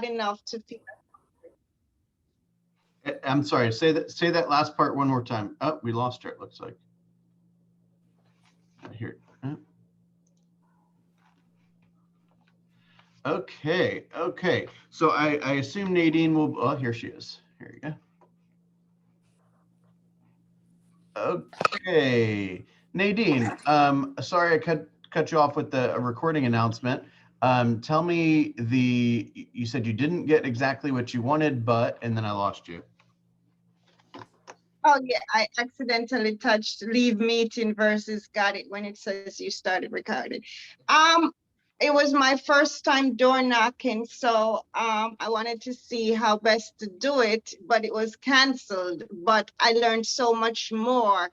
enough to feel. I'm sorry, say that last part one more time. Oh, we lost her, it looks like. Here. Okay, okay. So I assume Nadine will, oh, here she is. Here you go. Okay. Nadine, sorry I cut you off with the recording announcement. Tell me you said you didn't get exactly what you wanted, and then I lost you. Oh yeah, I accidentally touched leave meeting versus got it when it says you started recording. Um, it was my first time door knocking, so I wanted to see how best to do it, but it was canceled. But I learned so much more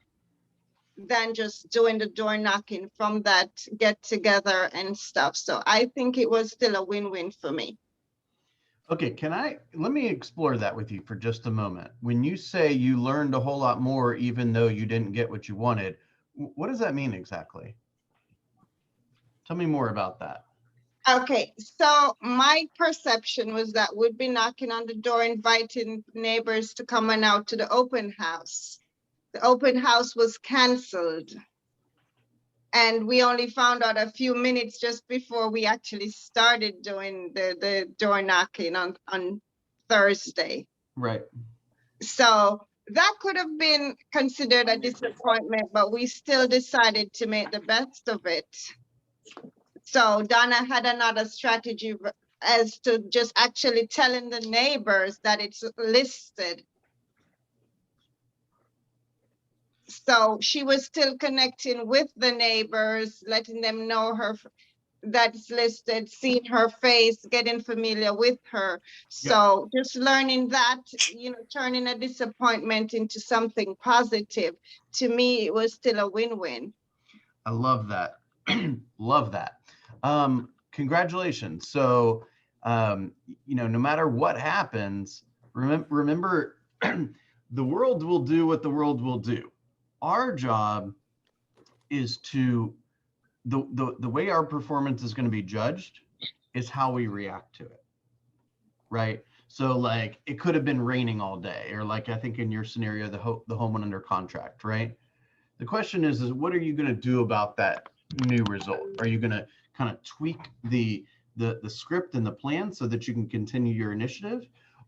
than just doing the door knocking from that get together and stuff. So I think it was still a win-win for me. Okay, let me explore that with you for just a moment. When you say you learned a whole lot more, even though you didn't get what you wanted, what does that mean exactly? Tell me more about that. Okay, so my perception was that we'd be knocking on the door, inviting neighbors to come on out to the open house. The open house was canceled, and we only found out a few minutes just before we actually started doing the door knocking on Thursday. Right. So that could have been considered a disappointment, but we still decided to make the best of it. So Donna had another strategy as to just actually telling the neighbors that it's listed. So she was still connecting with the neighbors, letting them know that's listed, seeing her face, getting familiar with her. So just learning that, turning a disappointment into something positive, to me, it was still a win-win. I love that. Love that. Congratulations. So, no matter what happens, remember the world will do what the world will do. Our job is the way our performance is going to be judged is how we react to it. Right. So like it could have been raining all day, or like I think in your scenario, the home went under contract, right? The question is what are you going to do about that new result? Are you going to kind of tweak the script and the plan so that you can continue your initiative?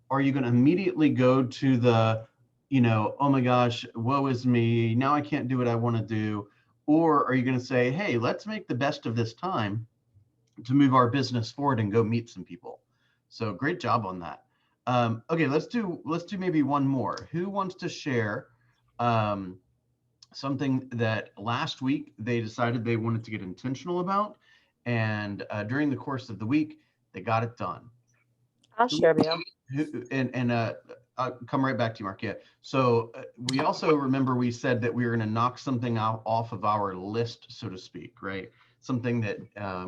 Or are you going to immediately go to oh my gosh, woe is me, now I can't do what I want to do? Or are you going to say, hey, let's make the best of this time to move our business forward and go meet some people? So great job on that. Okay, let's do maybe one more. Who wants to share something that last week they decided they wanted to get intentional about, and during the course of the week they got it done? I'll share, Bill. I'll come right back to you, Mark. Yeah. So we also remember we said that we were going to knock something out off of our list, so to speak, right? Something that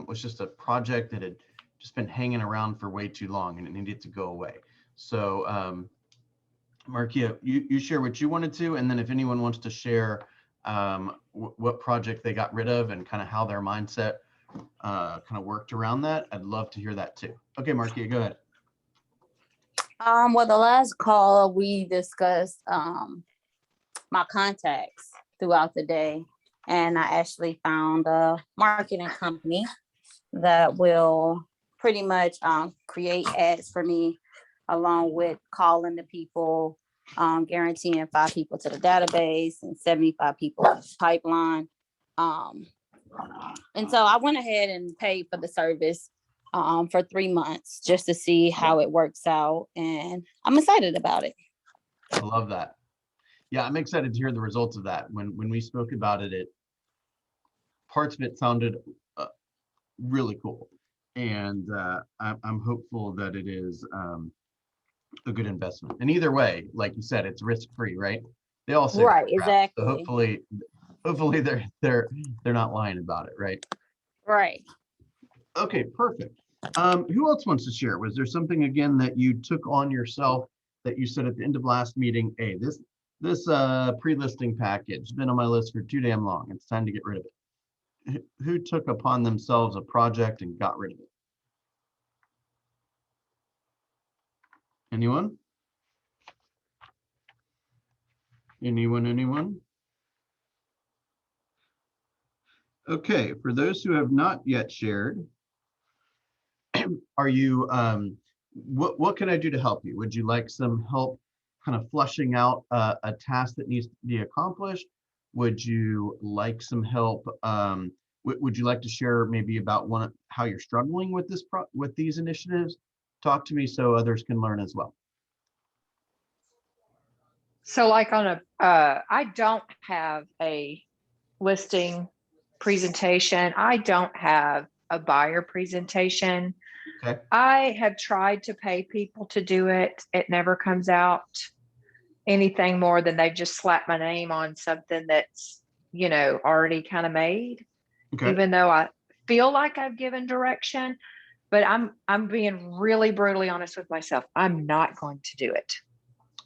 was just a project that had just been hanging around for way too long and it needed to go away. So Markia, you share what you wanted to, and then if anyone wants to share what project they got rid of and kind of how their mindset kind of worked around that, I'd love to hear that too. Okay, Markia, go ahead. Well, the last call we discussed my contacts throughout the day, and I actually found a marketing company that will pretty much create ads for me, along with calling the people, guaranteeing 5 people to the database and 75 people to the pipeline. And so I went ahead and paid for the service for 3 months just to see how it works out. And I'm excited about it. I love that. Yeah, I'm excited to hear the results of that. When we spoke about it, parts of it sounded really cool. And I'm hopeful that it is a good investment. And either way, like you said, it's risk-free, right? They all say right, exactly. So hopefully they're not lying about it, right? Right. Okay, perfect. Who else wants to share? Was there something again that you took on yourself that you said at the end of last meeting, hey, this pre-listing package has been on my list for too damn long. It's time to get rid of it. Who took upon themselves a project and got rid of it? Anyone? Anyone? Okay, for those who have not yet shared, are you, what can I do to help you? Would you like some help kind of flushing out a task that needs to be accomplished? Would you like some help? Would you like to share maybe about how you're struggling with with these initiatives? Talk to me so others can learn as well. So like I don't have a listing presentation. I don't have a buyer presentation. Okay. I have tried to pay people to do it. It never comes out anything more than they've just slapped my name on something that's, already kind of made, Okay. even though I feel like I've given direction, but I'm being really brutally honest with myself. I'm not going to do it.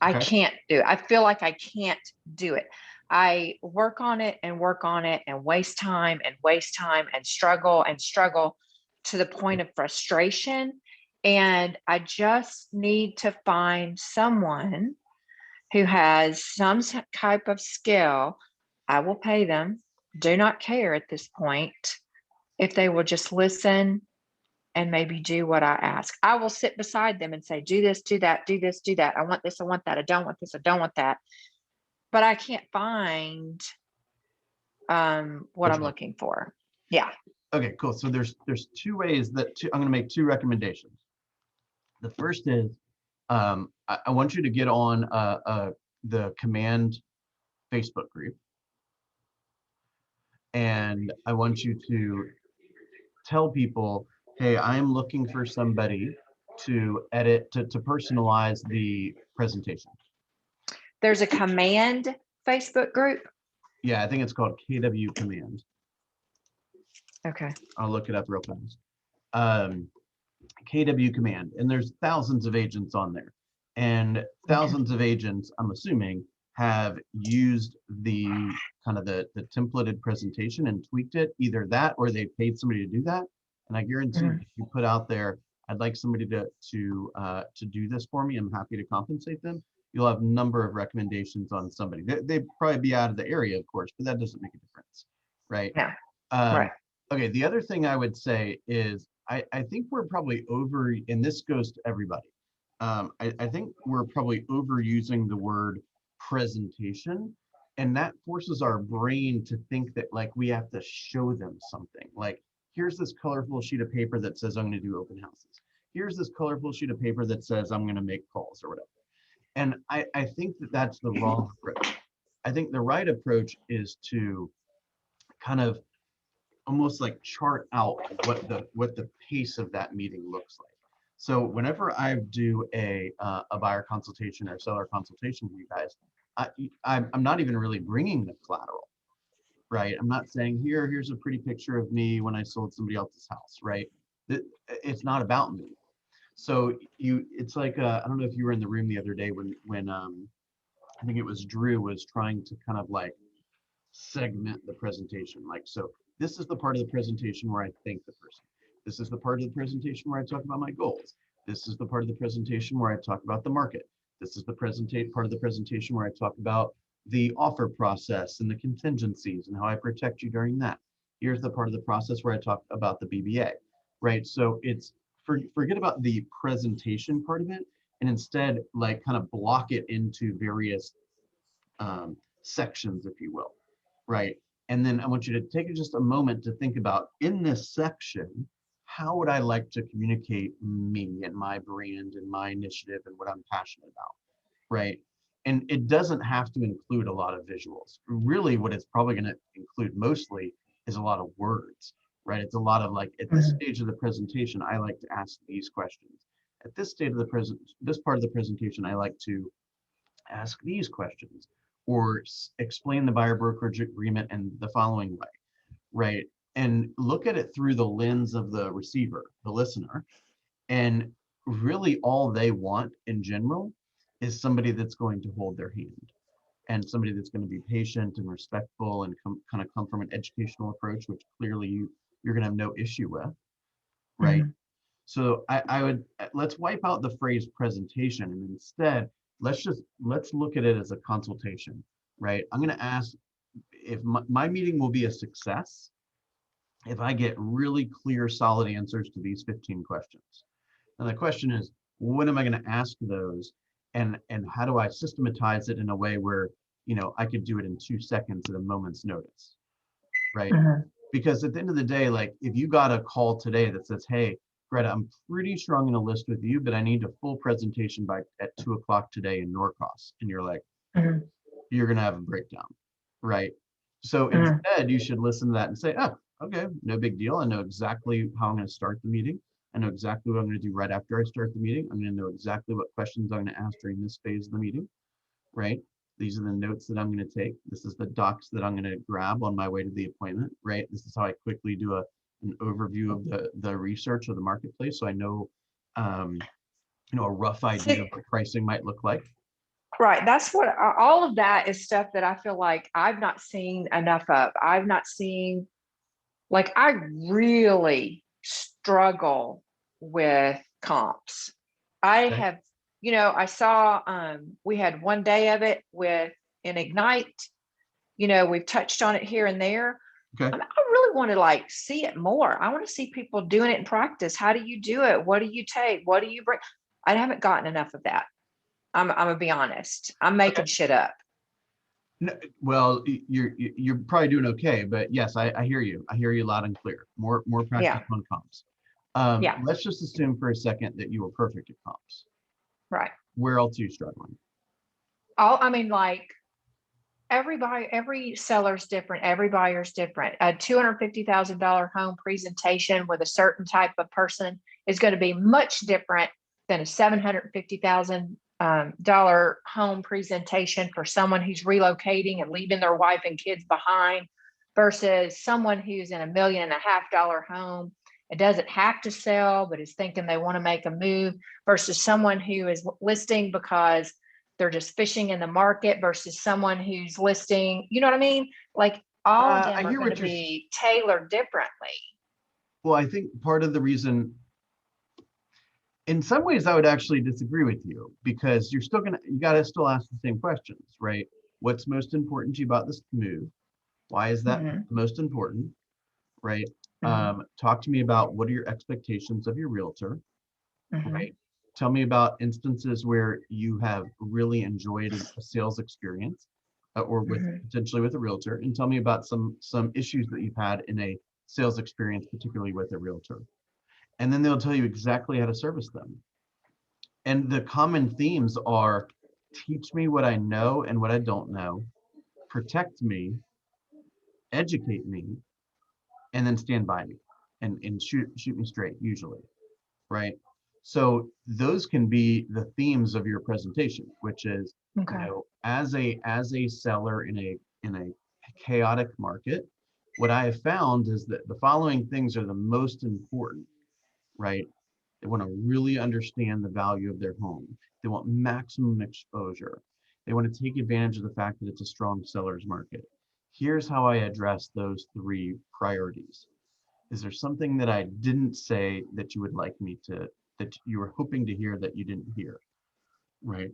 I can't do it. I feel like I can't do it. I work on it and work on it and waste time and struggle to the point of frustration. And I just need to find someone who has some type of skill. I will pay them. Do not care at this point if they will just listen and maybe do what I ask. I will sit beside them and say, do this, do that, do this, do that. I want this, I want that. I don't want this, I don't want that. But I can't find what I'm looking for. Yeah. Okay, cool. So there's two ways I'm going to make two recommendations. The first is I want you to get on the Command Facebook group, and I want you to tell people, hey, I'm looking for somebody to edit, to personalize the presentation. There's a Command Facebook group. Yeah, I think it's called KW Command. Okay. I'll look it up real fast. KW Command, and there's thousands of agents on there, and thousands of agents, I'm assuming, have used the kind of the templated presentation and tweaked it, either that or they paid somebody to do that. And I guarantee if you put out there, I'd like somebody to do this for me, I'm happy to compensate them, you'll have a number of recommendations on somebody. They'd probably be out of the area, of course, but that doesn't make a difference, right? Yeah. Right. Okay, the other thing I would say is I think we're probably and this goes to everybody. I think we're probably overusing the word presentation, and that forces our brain to think that like we have to show them something. Like, here's this colorful sheet of paper that says I'm going to do open houses. Here's this colorful sheet of paper that says I'm going to make calls or whatever. And I think that that's the wrong approach. I think the right approach is to kind of almost like chart out what the pace of that meeting looks like. So whenever I do a buyer consultation or seller consultation with you guys, I'm not even really bringing the collateral, right? I'm not saying here's a pretty picture of me when I sold somebody else's house, right? It's not about me. So it's like I don't know if you were in the room the other day when I think it was Drew was trying to kind of like segment the presentation. Like, so this is the part of the presentation where I thank the person. This is the part of the presentation where I talk about my goals. This is the part of the presentation where I talk about the market. This is the part of the presentation where I talk about the offer process and the contingencies and how I protect you during that. Here's the part of the process where I talk about the BBA, right? So it's forget about the presentation part of it and instead like kind of block it into various sections, if you will, right? And then I want you to take just a moment to think about, in this section, how would I like to communicate me and my brand and my initiative and what I'm passionate about, right? And it doesn't have to include a lot of visuals. Really, what it's probably going to include mostly is a lot of words, right? It's a lot of like, at this stage of the presentation, I like to ask these questions. At this stage of the this part of the presentation, I like to ask these questions or explain the buyer brokerage agreement in the following way, right? And look at it through the lens of the receiver, the listener. And really all they want in general is somebody that's going to hold their hand and somebody that's going to be patient and respectful and kind of come from an educational approach, which clearly you're going to have no issue with, right? So I would, let's wipe out the phrase presentation, and instead let's look at it as a consultation, right? I'm going to ask if my meeting will be a success if I get really clear, solid answers to these 15 questions. And the question is, when am I going to ask those, and how do I systematize it in a way where, you know, I could do it in 2 seconds at a moment's notice, right? Because at the end of the day, like if you got a call today that says, hey, Greta, I'm pretty sure I'm going to list with you, but I need a full presentation by at 2 o'clock today in Norcross, and you're like, you're going to have a breakdown, right? So instead, you should listen to that and say, oh, okay, no big deal. I know exactly how I'm going to start the meeting. I know exactly what I'm going to do right after I start the meeting. I'm going to know exactly what questions I'm going to ask during this phase of the meeting, right? These are the notes that I'm going to take. This is the docs that I'm going to grab on my way to the appointment, right? This is how I quickly do an overview of the research of the marketplace, so I know, you know, a rough idea of what pricing might look like. Right. That's what all of that is stuff that I feel like I've not seen enough of. I've not seen, like, I really struggle with comps. I Okay. have, you know, I saw we had one day of it with an Ignite. You know, we've touched on it here and there. Okay. I really want to like see it more. I want to see people doing it in practice. How do you do it? What do you take? What do you bring? I haven't gotten enough of that. I'm gonna be honest. I'm making shit up. No, well, you're probably doing okay, but yes, I hear you. I hear you loud and clear. More practice Yeah. on comps. Yeah. Let's just assume for a second that you were perfect at comps. Right. Where else are you struggling? I mean, like everybody, every seller's different. Every buyer's different. A $250,000 home presentation with a certain type of person is going to be much different than a $750,000 dollar home presentation for someone who's relocating and leaving their wife and kids behind versus someone who's in $1.5 million home. It doesn't have to sell, but is thinking they want to make a move versus someone who is listing because they're just fishing in the market versus someone who's listing, you know what I mean? Like all of I them are hear going what to you're. be tailored differently. Well, I think part of the reason, in some ways, I would actually disagree with you, because you gotta still ask the same questions, right? What's most important to you about this move? Why is that most important, right? Talk to me about what are your expectations of your realtor, right? Tell me about instances where you have really enjoyed a sales experience, or with potentially with a realtor, and tell me about some issues that you've had in a sales experience, particularly with a realtor. And then they'll tell you exactly how to service them. And the common themes are: teach me what I know and what I don't know, protect me, educate me, and then stand by me and shoot me straight, usually, right? So those can be the themes of your presentation, which is, you know, as a seller in a chaotic market, what I have found is that the following things are the most important, right? They want to really understand the value of their home. They want maximum exposure. They want to take advantage of the fact that it's a strong seller's market. Here's how I address those 3 priorities. Is there something that I didn't say that you would like me to, that you were hoping to hear that you didn't hear, right?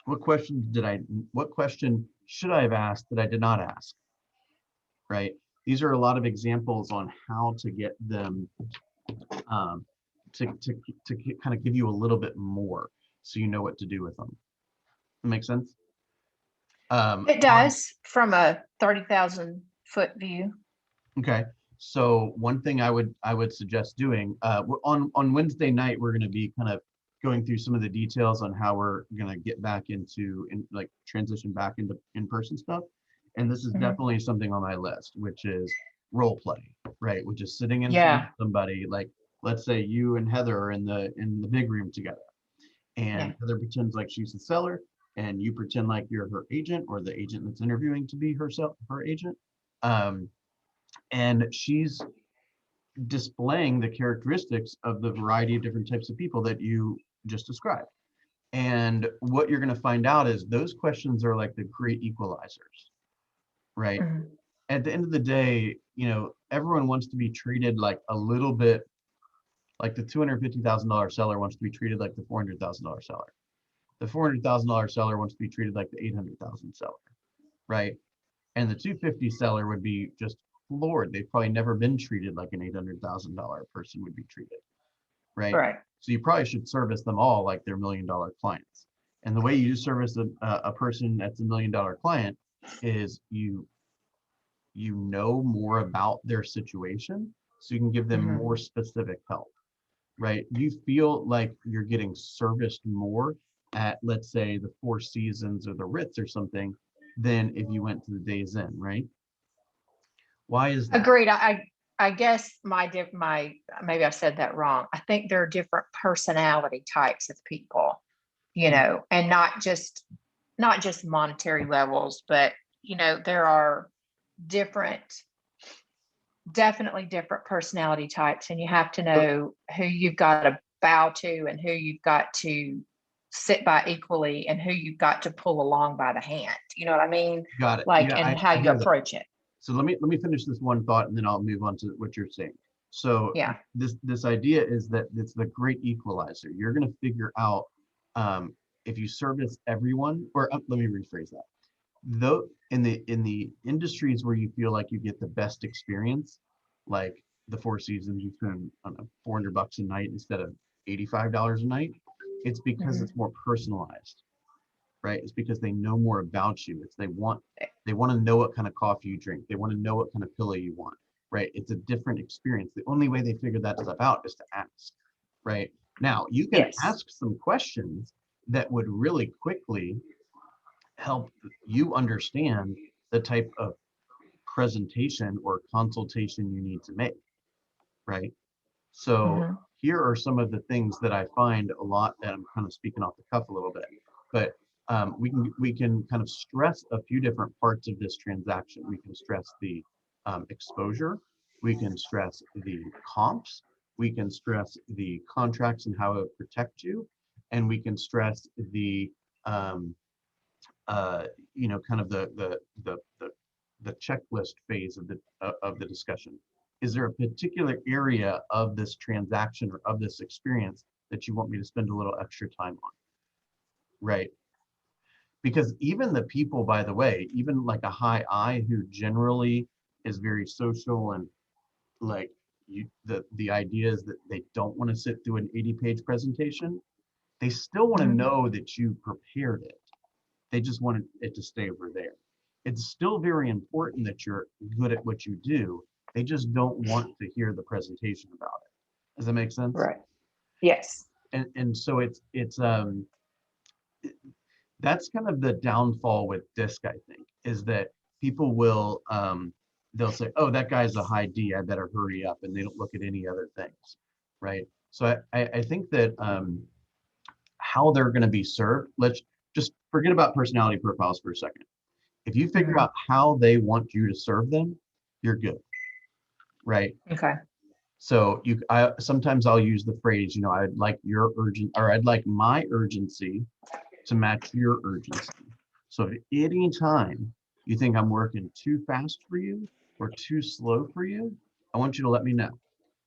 What question should I have asked that I did not ask, right? These are a lot of examples on how to get them to kind of give you a little bit more, so you know what to do with them. That makes sense? It does from a 30,000 foot view. Okay. So one thing I would suggest doing, on Wednesday night, we're going to be kind of going through some of the details on how we're going to get back into like transition back into in-person stuff. And this is definitely something on my list, which is role play, right? Which is sitting in front of somebody, like let's say you and Heather are in the big room together, and Heather pretends like she's the seller, and you pretend like you're her agent, or the agent that's interviewing to be her agent. And she's displaying the characteristics of the variety of different types of people that you just described. And what you're going to find out is those questions are like the great equalizers, right? At the end of the day, you know, everyone wants to be treated like a little bit Like the $250,000 seller wants to be treated like the $400,000 seller. The $400,000 seller wants to be treated like the 800,000 seller, right? And the 250 seller would be just floored. They've probably never been treated like an $800,000 person would be treated, right? Right. So you probably should service them all like they're $1 million clients. And the way you service a person that's $1 million client is you know more about their situation, so you can give them more specific help, right? You feel like you're getting serviced more at, let's say, the Four Seasons or the Ritz or something than if you went to the Days Inn, right? Why is that? Agreed. I guess maybe I said that wrong. I think there are different personality types of people, and not just monetary levels, but there are definitely different personality types, and you have to know who you've got to bow to and who you've got to sit by equally and who you've got to pull along by the hand. You know what I mean? Got it. Like, Yeah, and how I you hear that. approach it. So let me finish this one thought, and then I'll move on to what you're saying. So Yeah. this idea is that it's the great equalizer. You're going to figure out if you service everyone, or let me rephrase that. Though in the industries where you feel like you get the best experience, like the Four Seasons, you spend, I don't know, $400 a night instead of $85 a night. It's because it's more personalized, right? It's because they know more about you. It's they want to know what kind of coffee you drink. They want to know what kind of pillow you want, right? It's a different experience. The only way they figure that stuff out is to ask, right? Now you can ask some questions that would really quickly help you understand the type of presentation or consultation you need to make, right? So here are some of the things that I find a lot, and I'm kind of speaking off the cuff a little bit, but we can kind of stress a few different parts of this transaction. We can stress the exposure, we can stress the comps, we can stress the contracts and how it protects you, and we can stress the kind of the checklist phase of the discussion. Is there a particular area of this transaction or of this experience that you want me to spend a little extra time on? Right. Because even the people, by the way, even like a high I who generally is very social and like the idea is that they don't want to sit through an 80-page presentation, they still want to know that you prepared it. They just want it to stay over there. It's still very important that you're good at what you do. They just don't want to hear the presentation about it. Does that make sense? Right. Yes. And so that's kind of the downfall with DISC, I think, is that people will they'll say, oh, that guy's a high D, I better hurry up, and they don't look at any other things, right? So I think that how they're going to be served, let's just forget about personality profiles for a second. If you figure out how they want you to serve them, you're good, right? Okay. So sometimes I'll use the phrase, I'd like I'd like my urgency to match your urgency. So if at any time you think I'm working too fast for you or too slow for you, I want you to let me know,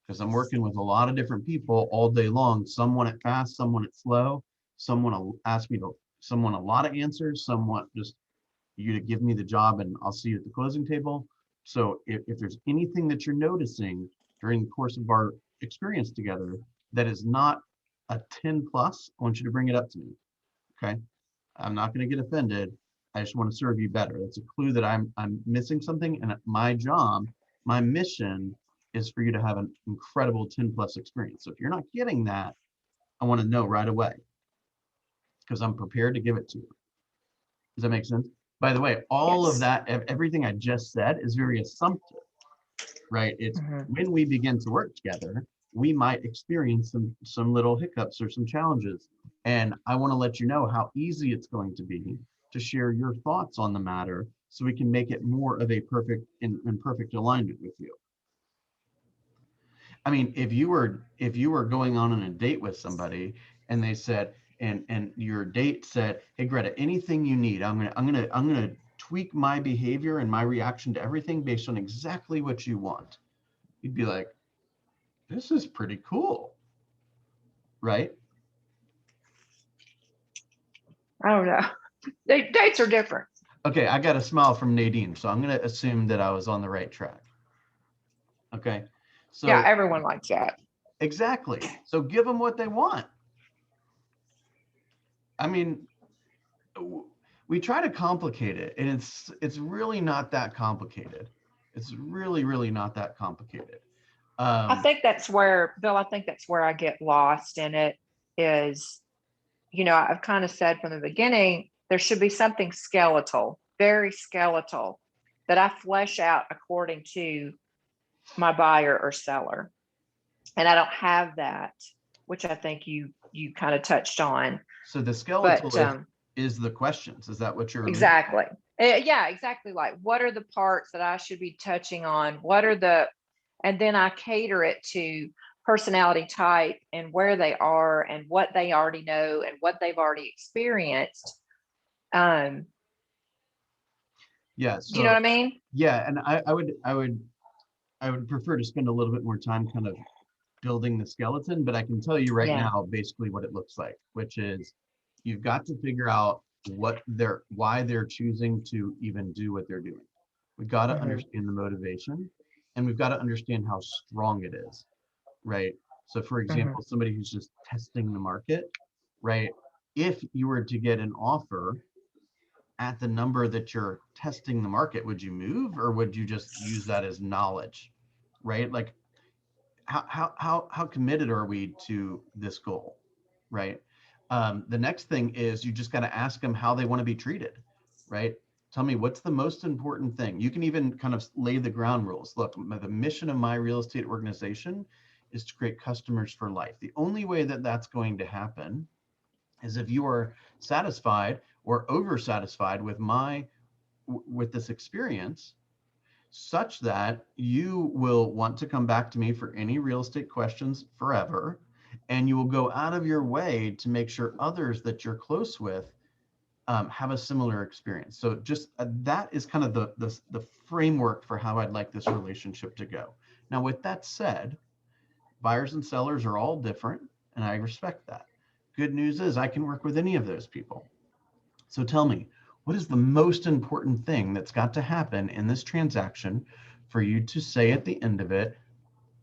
because I'm working with a lot of different people all day long. Some want it fast, some want it slow, some want to ask me some want a lot of answers, some want just you to give me the job and I'll see you at the closing table. So if there's anything that you're noticing during the course of our experience together that is not a 10 plus, I want you to bring it up to me. Okay. I'm not going to get offended. I just want to serve you better. That's a clue that I'm missing something. And my job, my mission is for you to have an incredible 10 plus experience. So if you're not getting that, I want to know right away, because I'm prepared to give it to you. Does that make sense? By the way, all of that, everything I just said is very assumptive, right? It's when we begin to work together, we might experience some little hiccups or some challenges. And I want to let you know how easy it's going to be to share your thoughts on the matter so we can make it more of a perfect alignment with you. I mean, if you were going on a date with somebody and they said, and your date said, hey Greta, anything you need, I'm gonna tweak my behavior and my reaction to everything based on exactly what you want. You'd be like, this is pretty cool. right? I don't know. Dates are different. Okay, I got a smile from Nadine, so I'm going to assume that I was on the right track. Okay, so Yeah, everyone likes that. exactly. So give them what they want. I mean, we try to complicate it, and it's really not that complicated. It's really not that complicated. I think that's where, Bill, I think that's where I get lost in it is, I've kind of said from the beginning, there should be something skeletal, very skeletal, that I flesh out according to my buyer or seller. And I don't have that, which I think you kind of touched on. So the skeletal But is the questions. Is that what you're alluding to? exactly. Yeah, exactly. Like, what are the parts that I should be touching on? And then I cater it to personality type and where they are and what they already know and what they've already experienced. Yeah. Do you know what I mean? Yeah, and I would prefer to spend a little bit more time kind of building the skeleton, but I can tell you right Yeah. now basically what it looks like, which is you've got to figure out why they're choosing to even do what they're doing. We've got to Mhm. understand the motivation, and we've got to understand how strong it is, right? So for example, somebody who's just testing the market, right? If you were to get an offer at the number that you're testing the market, would you move, or would you just use that as knowledge, right? Like how committed are we to this goal, right? The next thing is you just got to ask them how they want to be treated, right? Tell me, what's the most important thing? You can even kind of lay the ground rules. Look, the mission of my real estate organization is to create customers for life. The only way that that's going to happen is if you are satisfied or oversatisfied with this experience, such that you will want to come back to me for any real estate questions forever, and you will go out of your way to make sure others that you're close with have a similar experience. So just that is kind of the framework for how I'd like this relationship to go. Now, with that said, buyers and sellers are all different, and I respect that. Good news is I can work with any of those people. So tell me, what is the most important thing that's got to happen in this transaction for you to say at the end of it,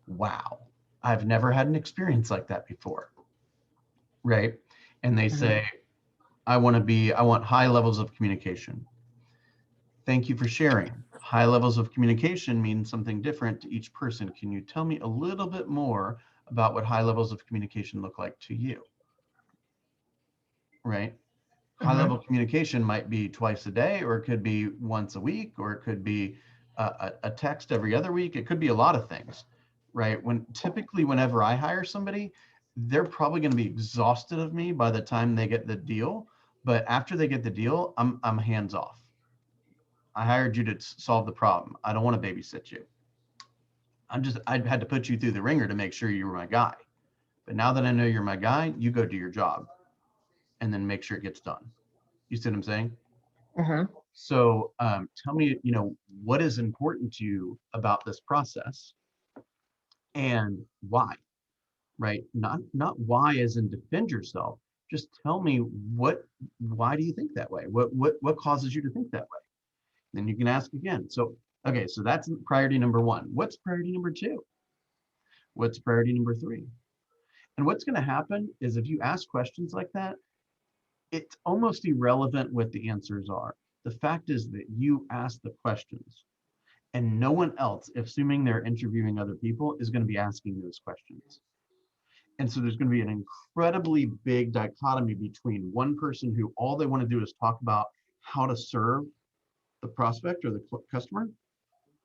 wow, I've never had an experience like that before, right? And they say, I want high levels of communication. Thank you for sharing. High levels of communication means something different to each person. Can you tell me a little bit more about what high levels of communication look like to you? Right? High level communication might be twice a day, or it could be once a week, or it could be a text every other week. It could be a lot of things, right? Typically whenever I hire somebody, they're probably going to be exhausted of me by the time they get the deal. But after they get the deal, I'm hands off. I hired you to solve the problem. I don't want to babysit you. I had to put you through the ringer to make sure you were my guy. But now that I know you're my guy, you go do your job and then make sure it gets done. You see what I'm saying? So tell me, what is important to you about this process and why, right? Not why as in defend yourself. Just tell me why do you think that way? What causes you to think that way? Then you can ask again. So, okay, so that's priority number one. What's priority number two? What's priority number three? And what's going to happen is if you ask questions like that, it's almost irrelevant what the answers are. The fact is that you ask the questions, and no one else, assuming they're interviewing other people, is going to be asking those questions. And so there's going to be an incredibly big dichotomy between one person who all they want to do is talk about how to serve the prospect or the customer,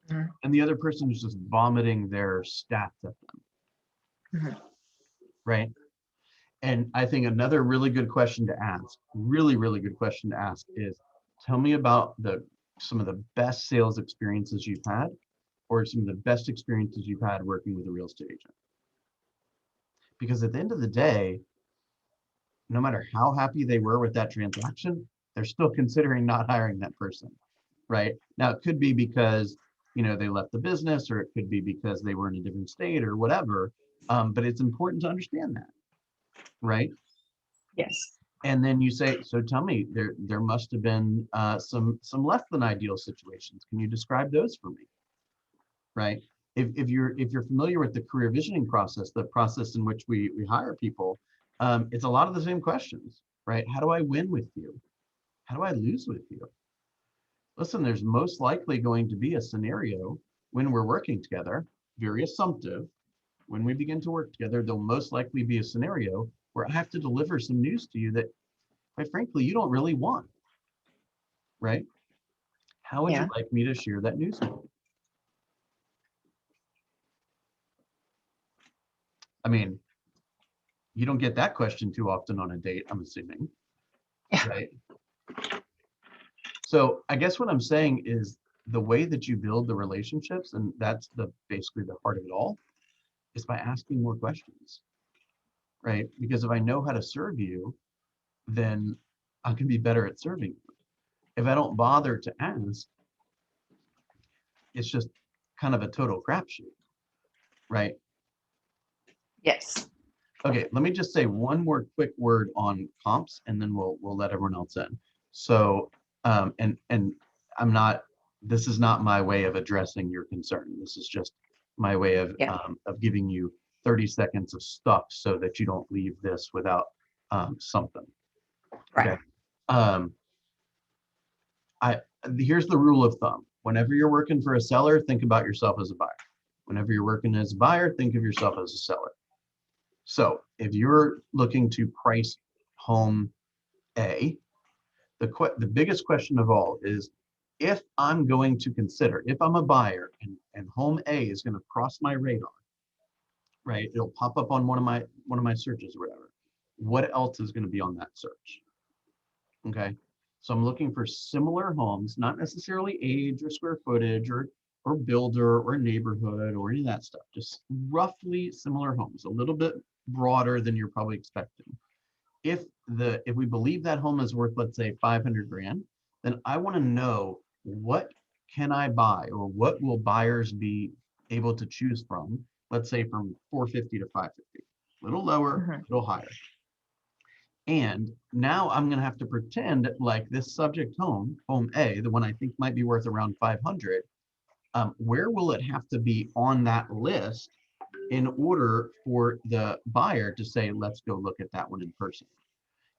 and the other person who's just vomiting their stats at them, right? And I think another really good question to ask, really good question to ask is, tell me about some of the best sales experiences you've had, or some of the best experiences you've had working with a real estate agent. Because at the end of the day, no matter how happy they were with that transaction, they're still considering not hiring that person, right? Now, it could be because, they left the business, or it could be because they were in a different state or whatever. But it's important to understand that. right? Yes. And then you say, so tell me, there must have been some less than ideal situations. Can you describe those for me? Right? If you're familiar with the career visioning process, the process in which we hire people, it's a lot of the same questions, right? How do I win with you? How do I lose with you? Listen, there's most likely going to be a scenario when we're working together, very assumptive. When we begin to work together, there'll most likely be a scenario where I have to deliver some news to you that, quite frankly, you don't really want, right? How would you Yeah. like me to share that news with you? I mean, you don't get that question too often on a date, I'm assuming, Yeah. right? So I guess what I'm saying is the way that you build the relationships, and that's basically the heart of it all, is by asking more questions, right? Because if I know how to serve you, then I can be better at serving you. If I don't bother to ask, it's just kind of a total crapshoot, right? Yes. Okay, let me just say one more quick word on comps, and then we'll let everyone else in. So, and I'm not. This is not my way of addressing your concern. This is just my way of Yeah. giving you 30 seconds of stuff so that you don't leave this without something. Right. Okay. Um, Here's the rule of thumb. Whenever you're working for a seller, think about yourself as a buyer. Whenever you're working as a buyer, think of yourself as a seller. So if you're looking to price home A, the biggest question of all is, if I'm going to consider, if I'm a buyer and home A is going to cross my radar, right? It'll pop up on one of my searches or whatever. What else is going to be on that search? Okay. So I'm looking for similar homes, not necessarily age or square footage or builder or neighborhood or any of that stuff, just roughly similar homes, a little bit broader than you're probably expecting. If we believe that home is worth, let's say, 500 grand, then I want to know, what can I buy, or what will buyers be able to choose from, let's say from 450 to 550, a little lower, a little higher. And now I'm going to have to pretend like this subject home A, the one I think might be worth around 500, where will it have to be on that list in order for the buyer to say, let's go look at that one in person?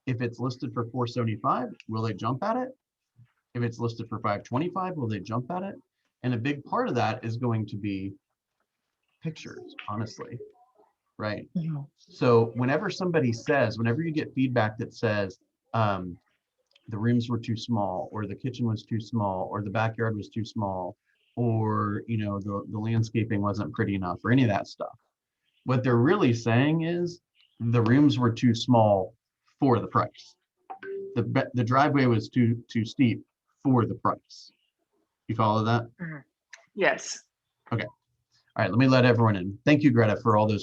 If it's listed for 475, will they jump at it? If it's listed for 525, will they jump at it? And a big part of that is going to be pictures, honestly, right? Mhm. So whenever you get feedback that says the rooms were too small, or the kitchen was too small, or the backyard was too small, or the landscaping wasn't pretty enough, or any of that stuff, what they're really saying is the rooms were too small for the price. The driveway was too steep for the price. You follow that? Yes. Okay. All right, let me let everyone in. Thank you, Greta, for all those